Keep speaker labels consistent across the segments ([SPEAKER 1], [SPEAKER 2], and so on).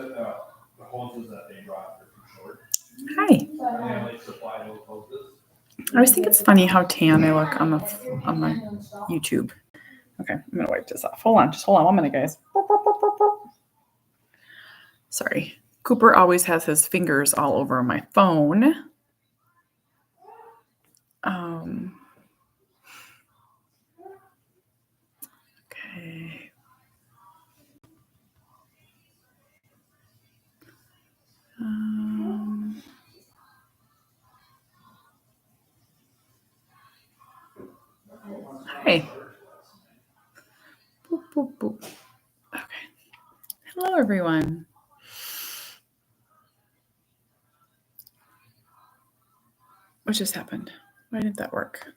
[SPEAKER 1] the hoses that they brought are too short.
[SPEAKER 2] Hi.
[SPEAKER 1] They like supply those hoses.
[SPEAKER 2] I always think it's funny how tan I look on the YouTube. Okay, I'm gonna wipe this off. Hold on 1 minute, guys. Sorry. Cooper always has his fingers all over my phone. Okay. Hi. Boop, boop, boop. Okay. Hello, everyone. What just happened? Why didn't that work?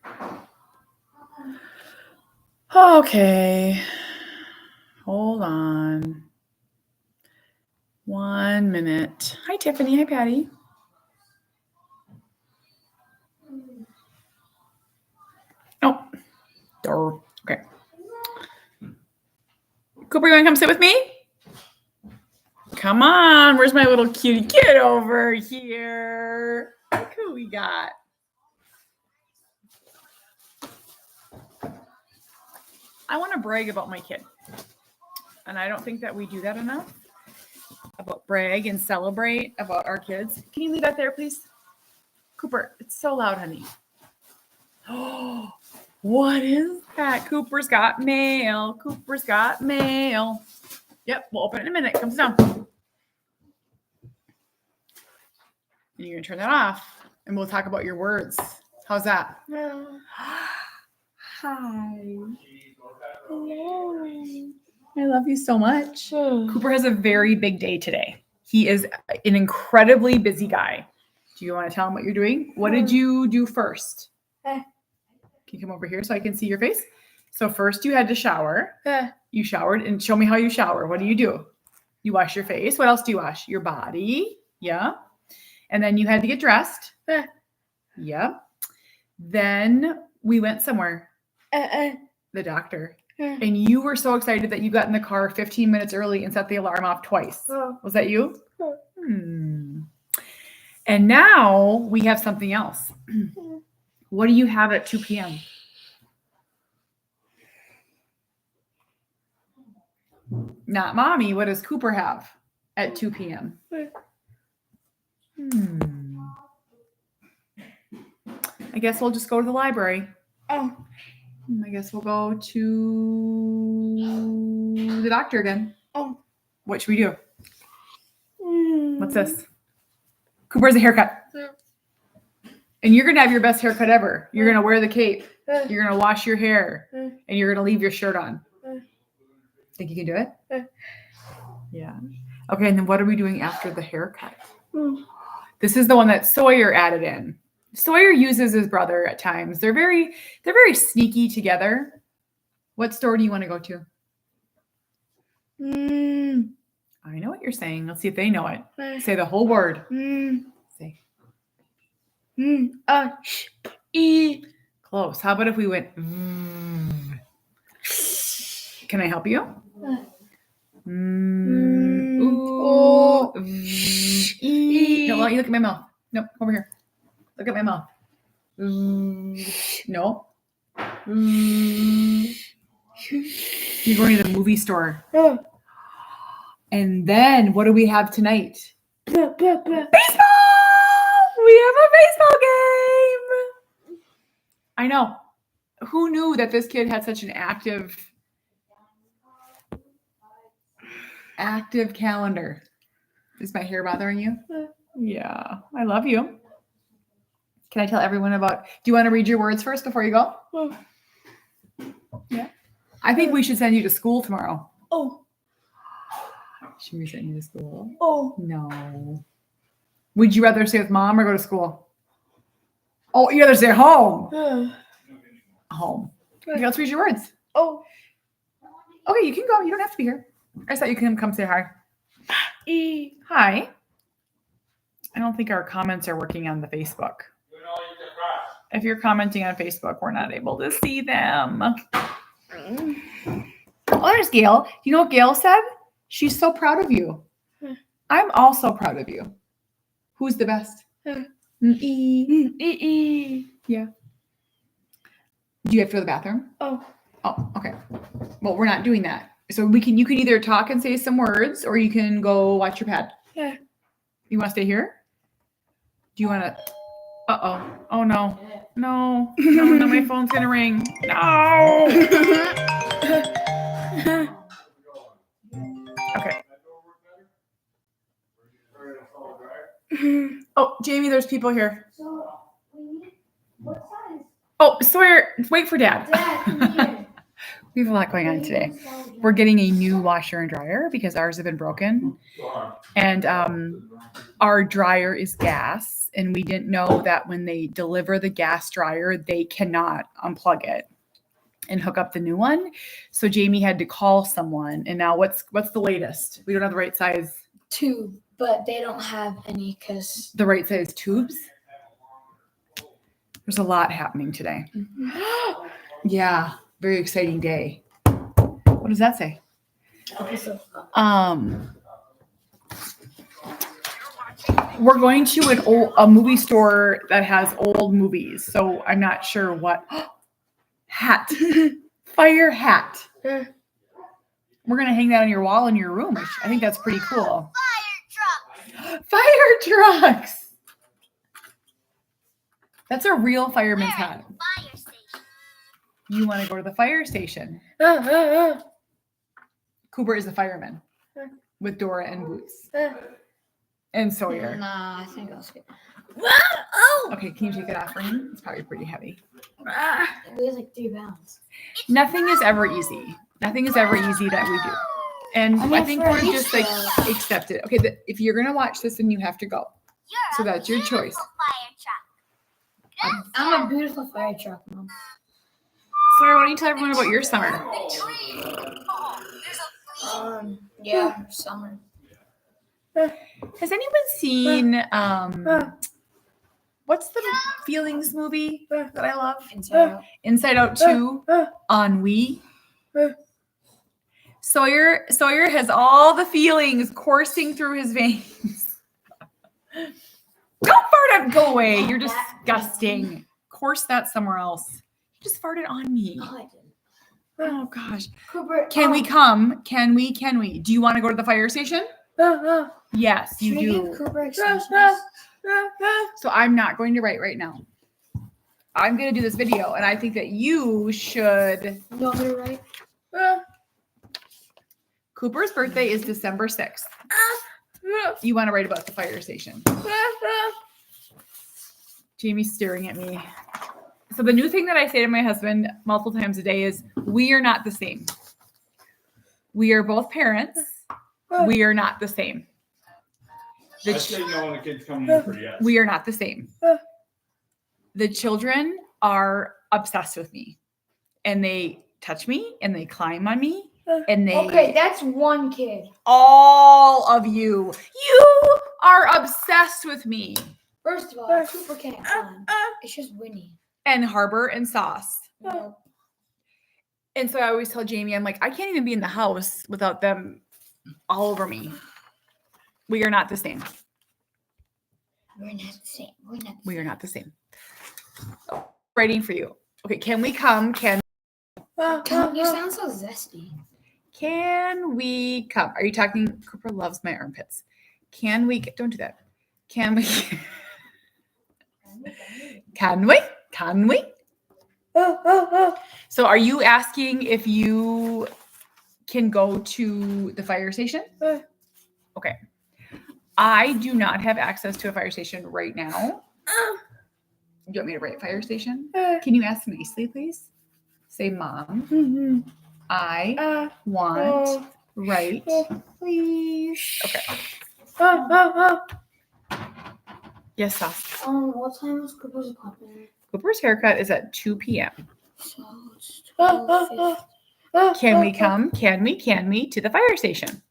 [SPEAKER 2] Okay. Hold on. 1 minute. Hi, Tiffany. Hi, Patty. Oh, door. Okay. Cooper, you want to come sit with me? Come on. Where's my little cutie kid over here? Look who we got. I want to brag about my kid. And I don't think that we do that enough. About brag and celebrate about our kids. Can you leave that there, please? Cooper, it's so loud, honey. Oh, what is that? Cooper's got mail. Cooper's got mail. Yep, we'll open it in a minute. Comes down. And you're going to turn that off. And we'll talk about your words. How's that? Hi. Hello. I love you so much. Cooper has a very big day today. He is an incredibly busy guy. Do you want to tell him what you're doing? What did you do first? Can you come over here so I can see your face? So first you had to shower. You showered, and show me how you shower. What do? You wash your face. What else do you wash? Your body. Yeah. And then you had to get dressed. Yep. Then we went somewhere. The doctor. And you were so excited that you got in the car 15 minutes early and set the alarm off twice. Was that you? And now we have something else. What do you have at 2 p.m.? Not mommy. What does Cooper have at 2 p.m.? I guess we'll just go to the library. I guess we'll go to the doctor again. What should we do? What's this? Cooper's a haircut. And you're going to have your best haircut ever. You're going to wear the cape. You're going to wash your hair. And you're going to leave your shirt on. Think you can do it? Yeah. Okay, and then what are we doing after the haircut? This is the one that Sawyer added in. Sawyer uses his brother at times. They're very sneaky together. What store do you want to go to? I know what you're saying. Let's see if they know it. Say the whole word. Say. Close. How about if we went? Can I help you? No, why don't you look at my mouth? Nope, over here. Look at my mouth. No. You're going to the movie store. And then what do we have tonight? Baseball! We have a baseball game. I know. Who knew that this kid had such an active calendar? Is my hair bothering you? Yeah. I love you. Can I tell everyone do you want to read your words first before you go? Yeah. I think we should send you to school tomorrow. Should we send you to school? No. Would you rather stay with mom or go to school? You'd rather stay home. Home. Okay, let's read your words. Okay, you can go. You don't have to be here. I thought you can come say hi. Hi. I don't think our comments are working on the Facebook. If you're commenting on Facebook, we're not able to see them. There's Gail. You know what Gail said? She's so proud of you. I'm also proud of you. Who's the best? Yeah. Do you have to go to the bathroom?
[SPEAKER 3] Oh,
[SPEAKER 2] okay. Well, we're not doing that. So you can either talk and say some words or you can go watch your pad.
[SPEAKER 3] Yeah.
[SPEAKER 2] You want to stay here? Do you want to? Oh no. No, my phone's gonna ring. No. Okay. Oh, Jamie, there's people here.
[SPEAKER 3] So, what size?
[SPEAKER 2] Oh, Sawyer, wait for Dad.
[SPEAKER 3] Dad, come here.
[SPEAKER 2] We have a lot going on today. We're getting a new washer and dryer because ours have been broken. And our dryer is gas. And we didn't know that when they deliver the gas dryer, they cannot unplug it and hook up the new one. So Jamie had to call someone. And now what's the latest? We don't have the right size.
[SPEAKER 3] Two, but they don't have any because
[SPEAKER 2] The right size tubes? There's a lot happening today. Yeah, very exciting day. What does that say? We're going to a movie store that has old movies. So I'm not sure what hat. Fire hat. We're going to hang that on your wall in your room. I think that's pretty cool. Fire trucks. That's a real fireman's hat. You want to go to the fire station. Cooper is a fireman with Dora and Boots. And Sawyer.
[SPEAKER 3] Nah, I think I'll skip.
[SPEAKER 2] Okay, can you take it off for him? It's probably pretty heavy.
[SPEAKER 3] It weighs like 3 pounds.
[SPEAKER 2] Nothing is ever easy. Nothing is ever easy that we do. And I think we're just like accept it. Okay, if you're going to watch this, then you have to go. So that's your choice.
[SPEAKER 3] I'm a beautiful fire truck, Mom.
[SPEAKER 2] Sawyer, why don't you tell everyone about your summer?
[SPEAKER 3] Yeah, summer.
[SPEAKER 2] Has anyone seen what's the feelings movie that I love? Inside Out 2. Ennui. Sawyer has all the feelings coursing through his veins. Don't fart up. Go away. You're disgusting. Course that somewhere else. You just farted on me.
[SPEAKER 3] No, I didn't.
[SPEAKER 2] Oh gosh.
[SPEAKER 3] Cooper,
[SPEAKER 2] Can we come? Can we? Do you want to go to the fire station? Yes, you do.
[SPEAKER 3] Cooper
[SPEAKER 2] So I'm not going to write right now. I'm going to do this video, and I think that you should.
[SPEAKER 3] You want me to write?
[SPEAKER 2] Cooper's birthday is December 6th. You want to write about the fire station. Jamie's staring at me. So the new thing that I say to my husband multiple times a day is, we are not the same. We are both parents. We are not the same.
[SPEAKER 1] I say no when the kids come in for yes.
[SPEAKER 2] We are not the same. The children are obsessed with me. And they touch me, and they climb on me, and they...
[SPEAKER 3] Okay, that's one kid.
[SPEAKER 2] All of you. You are obsessed with me.
[SPEAKER 3] First of all, Cooper can't climb. It's just Winnie.
[SPEAKER 2] And Harbor and Sauce.
[SPEAKER 3] No.
[SPEAKER 2] And so I always tell Jamie, I'm like, I can't even be in the house without them all over me. We are not the same.
[SPEAKER 3] We're not the same.
[SPEAKER 2] We are not the same. Writing for you. Okay, can we come?
[SPEAKER 3] You sound so zesty.
[SPEAKER 2] Can we come? Are you talking? Cooper loves my armpits. Can we? Don't do that. Can we? Can we? Can we? So are you asking if you can go to the fire station? Okay. I do not have access to a fire station right now. Do you want me to write fire station? Can you ask nicely, please? Say, Mom, I want right, please. Okay. Yes, Sauce.
[SPEAKER 3] What time was Cooper's appointment?
[SPEAKER 2] Cooper's haircut is at 2 p.m.
[SPEAKER 3] So it's 12:50.
[SPEAKER 2] Can we come? Can we to the fire station?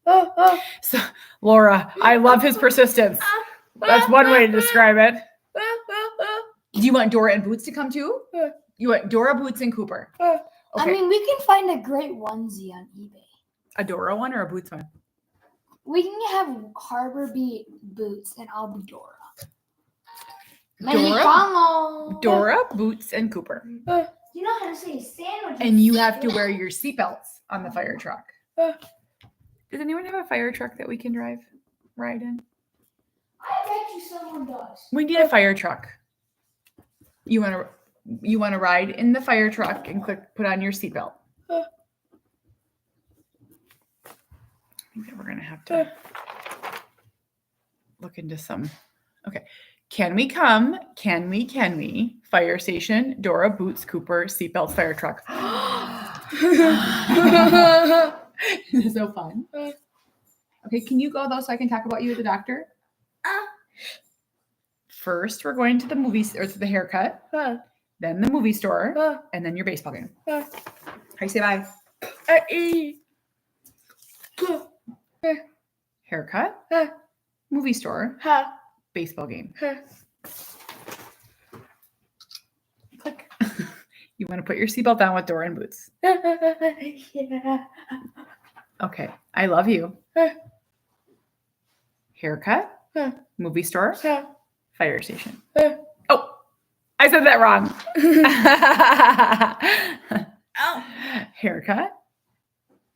[SPEAKER 2] So, Laura, I love his persistence. That's one way to describe it. Do you want Dora and Boots to come too? You want Dora, Boots, and Cooper? Okay.
[SPEAKER 3] I mean, we can find a great onesie on eBay.
[SPEAKER 2] A Dora one or a Boots one?
[SPEAKER 3] We can have Harbor be Boots and I'll be Dora.
[SPEAKER 2] Dora, Boots, and Cooper.
[SPEAKER 3] You know how to say sandwich.
[SPEAKER 2] And you have to wear your seatbelts on the fire truck. Does anyone have a fire truck that we can ride in?
[SPEAKER 3] I bet you someone does.
[SPEAKER 2] We need a fire truck. You want to ride in the fire truck and put on your seatbelt. I think that we're gonna have to look into some. Okay. Can we come? Can we? Fire station, Dora, Boots, Cooper, seatbelts, fire truck. This is so fun. Okay, can you go though so I can talk about you at the doctor? First, we're going to the movies or to the haircut, then the movie store, and then your baseball game. How you say bye? Haircut, movie store, baseball game. Click. You want to put your seatbelt on with Dora and Boots.
[SPEAKER 3] Yeah.
[SPEAKER 2] Okay. I love you. Haircut, movie store, fire station. Oh, I said that wrong. Haircut,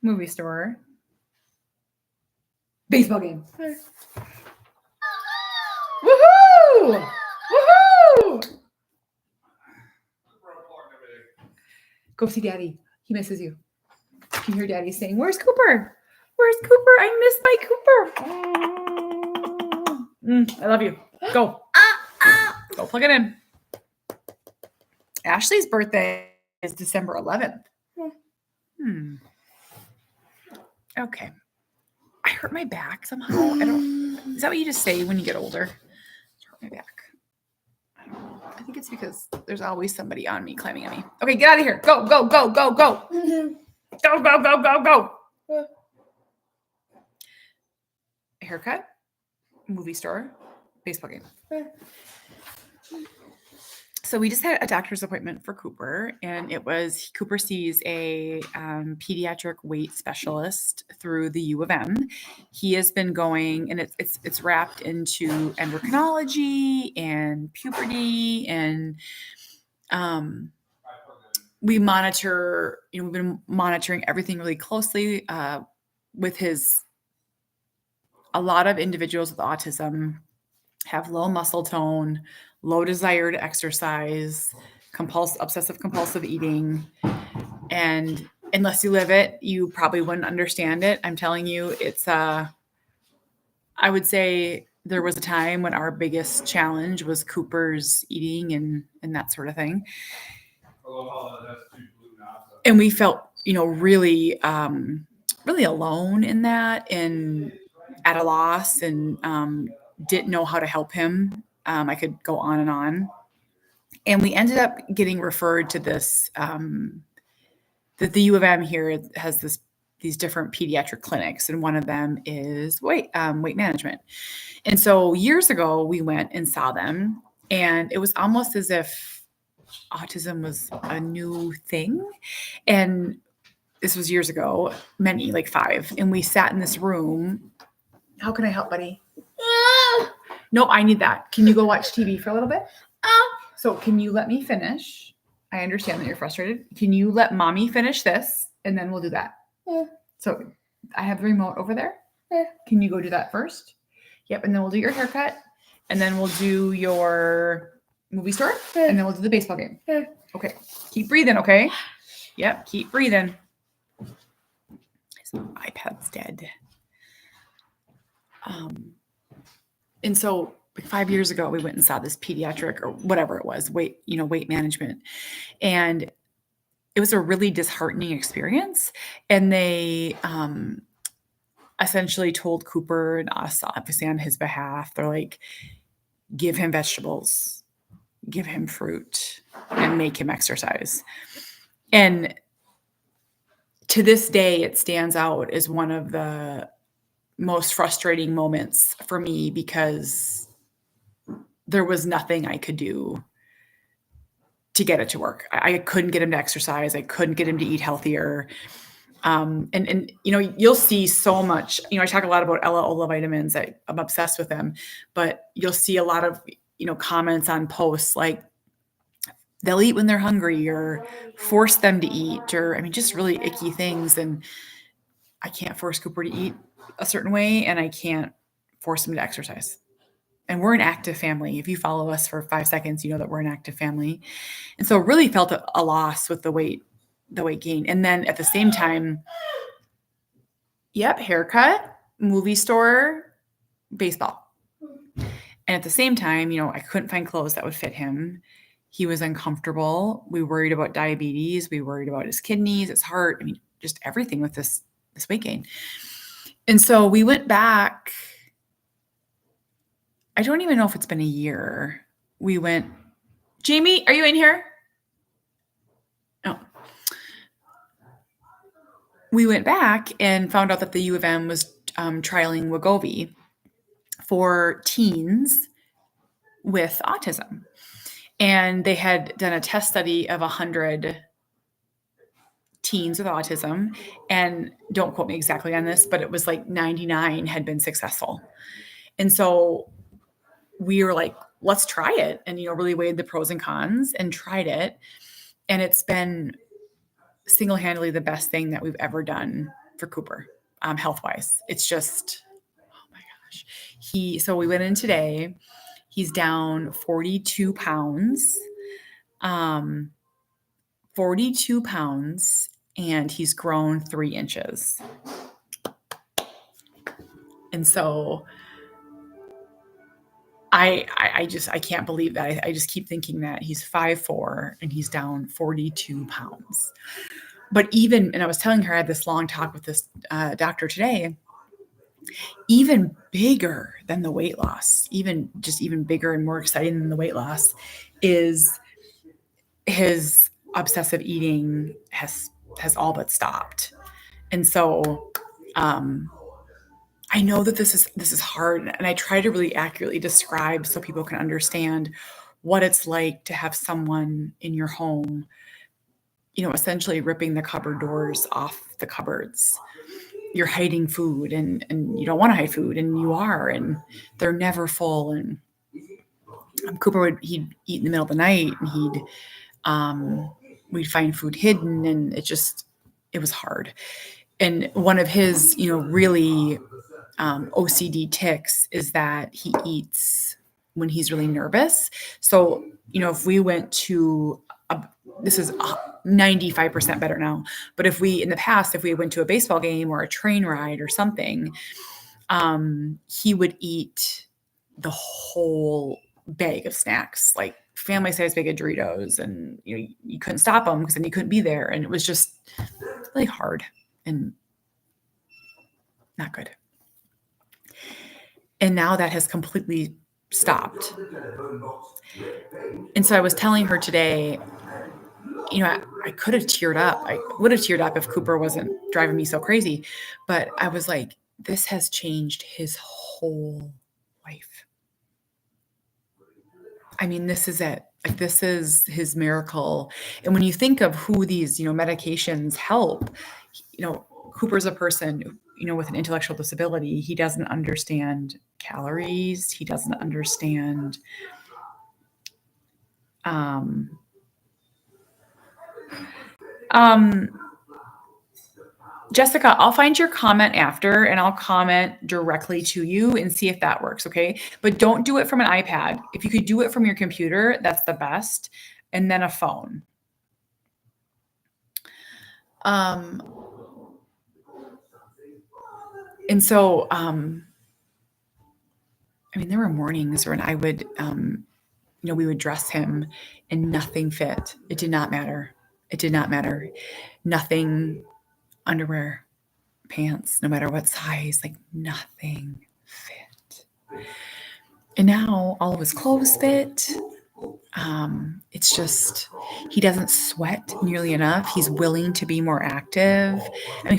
[SPEAKER 2] movie store, baseball game. Woohoo! Woohoo! Go see Daddy. He misses you. You hear Daddy saying, "Where's Cooper? Where's Cooper? I miss my Cooper." I love you. Go. Go plug it in. Ashley's birthday is December 11th. Okay. I hurt my back somehow. Is that what you just say when you get older? Hurt my back. I don't know. I think it's because there's always somebody on me, climbing on me. Okay, get out of here. Go, go, go, go, go. Go, go, go, go, go. Haircut, movie store, baseball game. So we just had a doctor's appointment for Cooper, and Cooper sees a pediatric weight specialist through the U of M. He has been going, and it's wrapped into endocrinology and puberty, and we've been monitoring everything really closely with a lot of individuals with autism have low muscle tone, low desire to exercise, obsessive compulsive eating. And unless you live it, you probably wouldn't understand it. I'm telling you, I would say there was a time when our biggest challenge was Cooper's eating and that sort of thing. And we felt, really, really alone in that and at a loss, and didn't know how to help him. I could go on and on. And we ended up getting referred to this, that the U of M here has these different pediatric clinics, and one of them is weight management. And so years ago, we went and saw them, and it was almost as if autism was a new thing. And this was years ago, many, like 5. And we sat in this room. How can I help, buddy? No, I need that. Can you go watch TV for a little bit? So can you let me finish? I understand that you're frustrated. Can you let mommy finish this? And then we'll do that. So I have the remote over there. Can you go do that first? Yep. And then we'll do your haircut. And then we'll do your movie store. And then we'll do the baseball game. Okay. Keep breathing, okay? Yep. Keep breathing. His iPad's dead. And so 5 years ago, we went and saw this pediatric or whatever it was, weight management. And it was a really disheartening experience. And they essentially told Cooper and us, obviously on his behalf, they're like, give him vegetables, give him fruit, and make him exercise. And to this day, it stands out as one of the most frustrating moments for me, because there was nothing I could do to get it to work. I couldn't get him to exercise. I couldn't get him to eat healthier. And you'll see so much, I talk a lot about Ella Ola vitamins. I'm obsessed with them, but you'll see a lot of, comments on posts like they'll eat when they're hungry or force them to eat, or, just really icky things. And I can't force Cooper to eat a certain way, and I can't force him to exercise. And we're an active family. If you follow us for 5 seconds, you know that we're an active family. And so really felt a loss with the weight gain. And then at the same time, haircut, movie store, baseball. And at the same time, I couldn't find clothes that would fit him. He was uncomfortable. We worried about diabetes. We worried about his kidneys, his heart. Just everything with this weight gain. And so we went back. I don't even know if it's been a year. We went, Jamie, are you in here? No. We went back and found out that the U of M was trialing Wegovy for teens with autism. And they had done a test study of 100 teens with autism. And don't quote me exactly on this, but it was like 99 had been successful. And so we were like, let's try it. And, really weighed the pros and cons and tried it. And it's been single-handedly the best thing that we've ever done for Cooper, health-wise. It's just, oh my gosh. So we went in today. He's down 42 pounds. 42 pounds, and he's grown 3 inches. And so I can't believe that. I just keep thinking that he's 5'4" and he's down 42 pounds. But and I was telling her, I had this long talk with this doctor today, even bigger than the weight loss, even bigger and more exciting than the weight loss is his obsessive eating has all but stopped. And so I know that this is hard, and I try to really accurately describe so people can understand what it's like to have someone in your home, essentially ripping the cupboard doors off the cupboards. You're hiding food, and you don't want to hide food, and you are, and they're never full. And Cooper he'd eat in the middle of the night, and we'd find food hidden, and it was hard. And one of his, really OCD tics is that he eats when he's really nervous. So, if we went to this is 95% better now, but in the past, if we went to a baseball game or a train ride or something, he would eat the whole bag of snacks, like family size bag of Doritos, and you couldn't stop him because then you couldn't be there. And it was just really hard and not good. And now that has completely stopped. And so I was telling her today, I could have teared up. I would have teared up if Cooper wasn't driving me so crazy. But I was like, this has changed his whole life. This is it. Like, this is his miracle. And when you think of who these, medications help, Cooper's a person, with an intellectual disability. He doesn't understand calories. He doesn't understand Jessica, I'll find your comment after and I'll comment directly to you and see if that works. Okay. But don't do it from an iPad. If you could do it from your computer, that's the best. And then a phone. And so, there were mornings when I would, we would dress him and nothing fit. It did not matter. Nothing, underwear, pants, no matter what size, like nothing fit. And now all of his clothes fit. It's just, he doesn't sweat nearly enough. He's willing to be more active.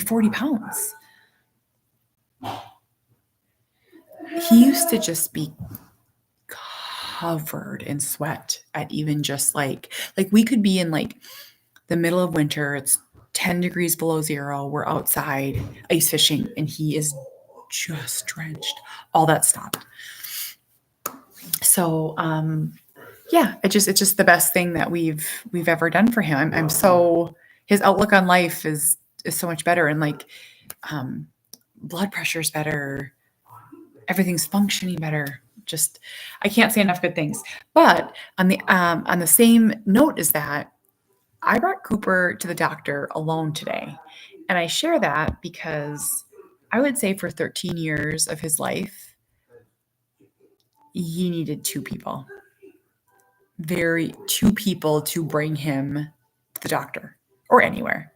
[SPEAKER 2] 40 pounds. He used to just be covered in sweat at even just like we could be in like the middle of winter. It's 10 degrees below zero. We're outside ice fishing and he is just drenched. All that stopped. So, yeah, it's just the best thing that we've ever done for him. I'm so, his outlook on life is so much better. And like, blood pressure's better. Everything's functioning better. Just, I can't say enough good things. But on the same note as that, I brought Cooper to the doctor alone today. And I share that because I would say for 13 years of his life, he needed two people to bring him to the doctor or anywhere.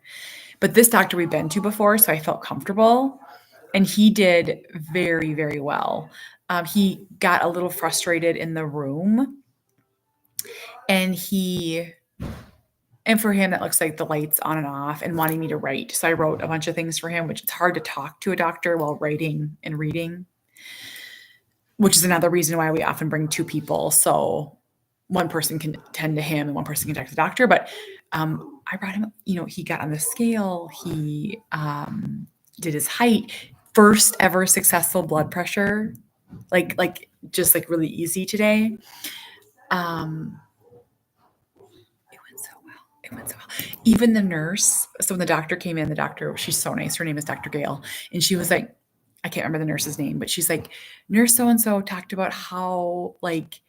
[SPEAKER 2] But this doctor we've been to before, so I felt comfortable. And he did very, very well. He got a little frustrated in the room. And for him, that looks like the lights on and off and wanting me to write. So I wrote a bunch of things for him, which it's hard to talk to a doctor while writing and reading, which is another reason why we often bring two people. So one person can tend to him and one person can talk to the doctor. But I brought him, he got on the scale. He did his height, first ever successful blood pressure, like just like really easy today. It went so well. Even the nurse, so when the doctor came in, she's so nice. Her name is Dr. Gale. And she was like, I can't remember the nurse's name, but she's like, Nurse so-and-so talked about how like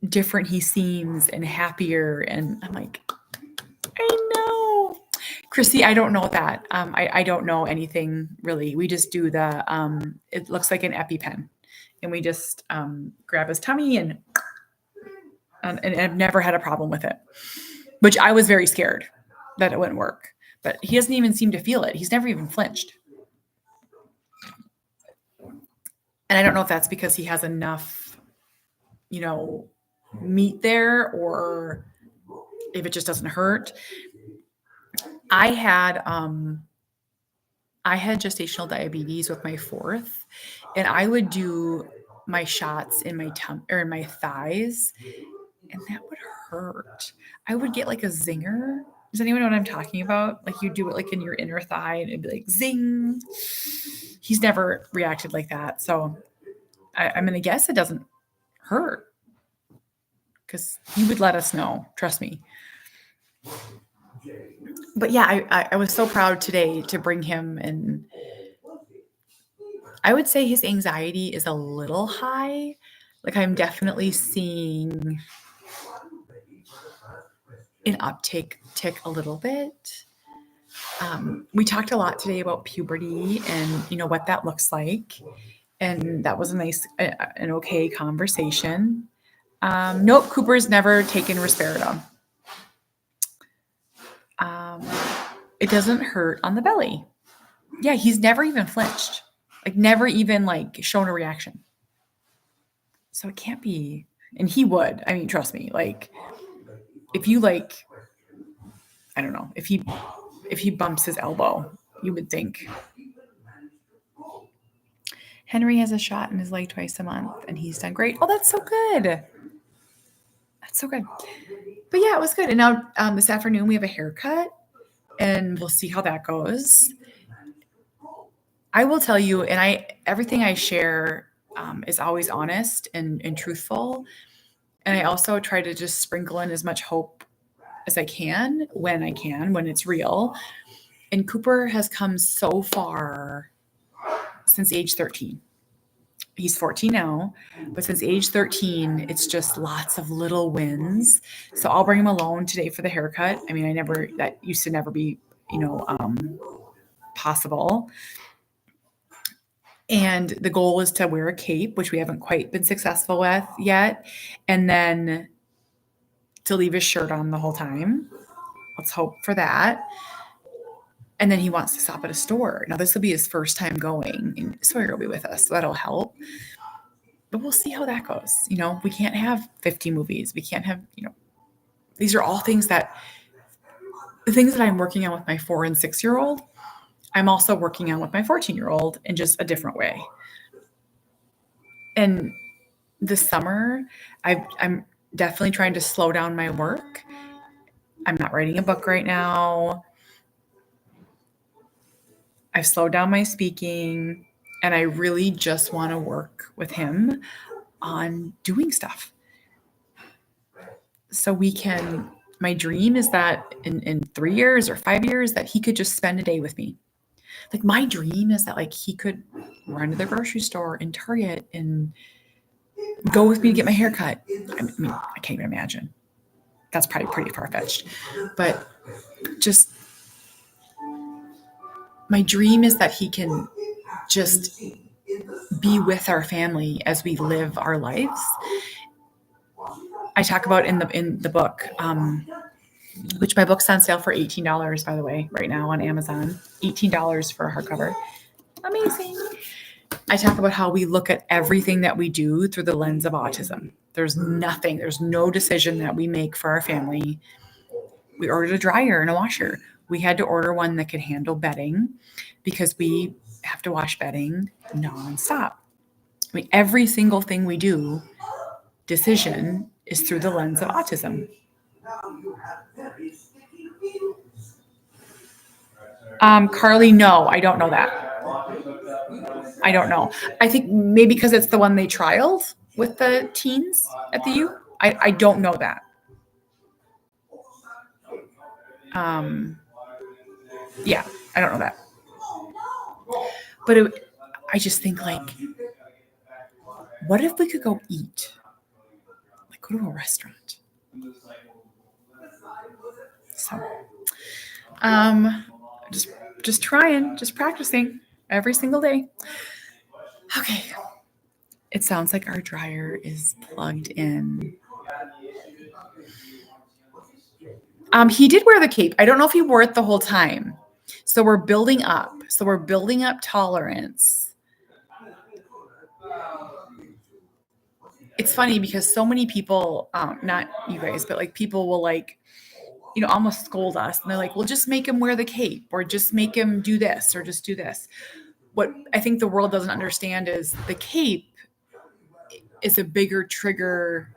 [SPEAKER 2] different he seems and happier. And I'm like, I know. Chrissy, I don't know that. I don't know anything really. We just do it looks like an EpiPen. And we just grab his tummy and I've never had a problem with it. Which I was very scared that it wouldn't work. But he doesn't even seem to feel it. He's never even flinched. And I don't know if that's because he has enough, meat there or if it just doesn't hurt. I had gestational diabetes with my fourth, and I would do my shots in my tummy or in my thighs, and that would hurt. I would get like a zinger. Does anyone know what I'm talking about? Like you do it like in your inner thigh and it'd be like zing. He's never reacted like that. So I'm going to guess it doesn't hurt because he would let us know. Trust me. But yeah, I was so proud today to bring him, and I would say his anxiety is a little high. Like I'm definitely seeing an uptick a little bit. We talked a lot today about puberty and what that looks like, and that was a nice, an okay conversation. Nope, Cooper's never taken risperidone. It doesn't hurt on the belly. Yeah, he's never even flinched, like never even like shown a reaction. So it can't be, and he would. I mean, trust me. Like if you like, I don't know, if he bumps his elbow, you would think. Henry has a shot in his leg twice a month, and he's done great. Oh, that's so good. That's so good. But yeah, it was good. And now this afternoon we have a haircut, and we'll see how that goes. I will tell you, and everything I share is always honest and truthful. And I also try to just sprinkle in as much hope as I can, when it's real. And Cooper has come so far since age 13. He's 14 now, but since age 13, it's just lots of little wins. So I'll bring him alone today for the haircut. I mean, that used to never be, possible. And the goal is to wear a cape, which we haven't quite been successful with yet. And then to leave his shirt on the whole time. Let's hope for that. And then he wants to stop at a store. Now, this will be his first time going, and Sawyer will be with us, so that'll help. But we'll see how that goes. We can't have 50 movies. We can't have, these are all things the things that I'm working on with my 4 and 6-year-old, I'm also working on with my 14-year-old in just a different way. And this summer, I'm definitely trying to slow down my work. I'm not writing a book right now. I've slowed down my speaking, and I really just want to work with him on doing stuff. So my dream is that in 3 years or 5 years that he could just spend a day with me. Like my dream is that like he could run to the grocery store and Target and go with me to get my hair cut. I mean, I can't even imagine. That's probably pretty far-fetched. But just my dream is that he can just be with our family as we live our lives. I talk about in the book, which my book's on sale for $18, by the way, right now on Amazon. $18 for a hardcover. Amazing. I talk about how we look at everything that we do through the lens of autism. There's no decision that we make for our family. We ordered a dryer and a washer. We had to order one that could handle bedding because we have to wash bedding nonstop. I mean, every single thing we do, decision, is through the lens of autism. Carly, no, I don't know that. I don't know. I think maybe because it's the one they trialed with the teens at the U. I don't know that. Yeah, I don't know that. But I just think like, what if we could go eat? Like go to a restaurant. So, just trying, just practicing every single day. Okay. It sounds like our dryer is plugged in. He did wear the cape. I don't know if he wore it the whole time. So we're building up. Tolerance. It's funny because so many people, not you guys, but like people will like, almost scold us. And they're like, well, just make him wear the cape or just make him do this or just do this. What I think the world doesn't understand is the cape is a bigger trigger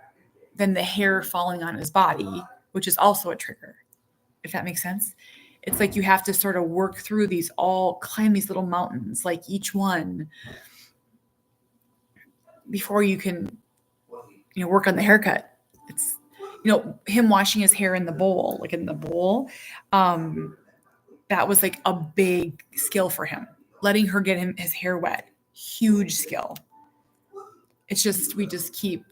[SPEAKER 2] than the hair falling on his body, which is also a trigger, if that makes sense. It's like you have to sort of work through climb these little mountains, like each one, before you can, work on the haircut. It's, him washing his hair in the bowl, that was like a big skill for him. Letting her get his hair wet, huge skill. It's just, we just keep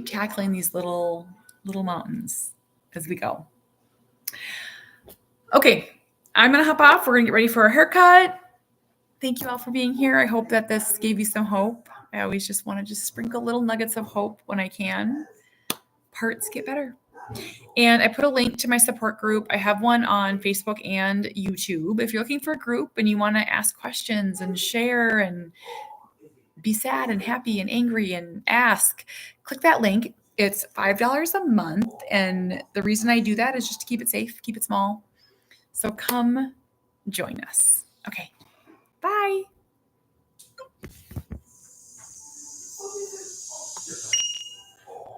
[SPEAKER 2] tackling these little mountains as we go. Okay, I'm going to hop off. We're going to get ready for our haircut. Thank you all for being here. I hope that this gave you some hope. I always just want to sprinkle little nuggets of hope when I can. Parts get better. And I put a link to my support group. I have one on Facebook and YouTube. If you're looking for a group and you want to ask questions and share and be sad and happy and angry and ask, click that link. It's $5 a month. And the reason I do that is just to keep it safe, keep it small. So come join us. Okay. Bye.